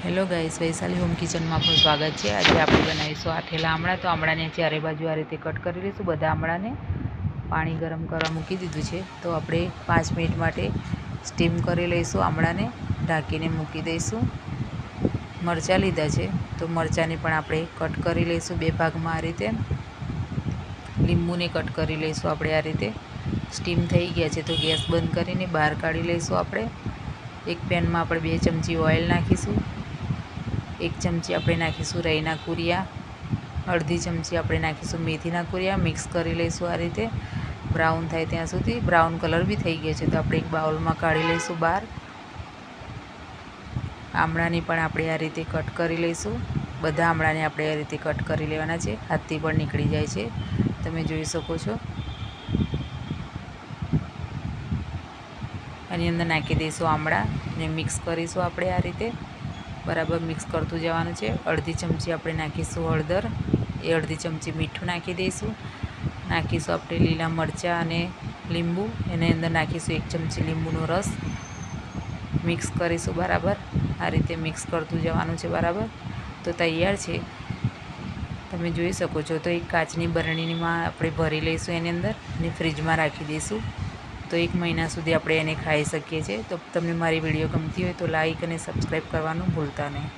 Hello guys, Vaishali home kitchen में आपનું સ્વાગત છે। આજે આપણે બનાવીશું આથેલા આમળા। તો આમળાને ચારે બાજુ આ રીતે કટ કરી લઈશું। બધા આમળાને પાણી ગરમ કરવા મૂકી દીધું છે। તો આપણે 5 મિનિટ માટે સ્ટીમ કરી લઈશું। આમળાને ઢાંકીને મૂકી દઈશું। મરચાં લીધા છે તો મરચાંને પણ આપણે કટ કરી લઈશું બે ભાગમાં આ રીતે। લીંબુને કટ કરી લઈશું આપણે આ રીતે। સ્ટીમ થઈ ગયા છે તો ગેસ બંધ કરીને બહાર કાઢી લઈશું આપણે। એક પેનમાં આપણે 2 ચમચી ઓઇલ નાખીશું। 1 ચમચી આપણે નાખીશું રાઈના કુરિયા। અડધી ચમચી આપણે નાખીશું મેથીના કુરિયા। મિક્સ કરી લઈશું આ રીતે બ્રાઉન થાય ત્યાં સુધી। બ્રાઉન કલર બી થઈ ગયો છે તો આપણે એક બાઉલમાં કાઢી લઈશું બહાર। આમળાને પણ આપણે આ રીતે કટ કરી લઈશું। બધા આમળાને આપણે આ રીતે કટ કરી લેવાના છે। હાથથી પણ નીકળી જાય છે, તમે જોઈ શકો છો। આની અંદર નાખી દઈશું આમળા ને મિક્સ કરીશું આપણે આ રીતે બરાબર મિક્સ કરતું જવાનું છે। અડધી ચમચી આપણે નાખીશું હળદર, અડધી ચમચી મીઠું નાખી દઈશું। નાખીશું આપણે લીલા મરચાં અને લીંબુ, એની અંદર નાખીશું 1 ચમચી લીંબુનો રસ। મિક્સ કરીશું બરાબર આ રીતે મિક્સ કરતું જવાનું છે બરાબર। તો તૈયાર છે, તમે જોઈ શકો છો। તો એક કાચની બરણીમાં આપણે ભરી લઈશું એની અંદર અને ફ્રીજમાં રાખી દઈશું। તો 1 મહિના સુધી આપણે એને ખાઈ શકીએ છીએ। તો તમને મારી વિડીયો ગમતી હોય તો લાઈક અને સબસ્ક્રાઈબ કરવાનું ભૂલતા નહીં।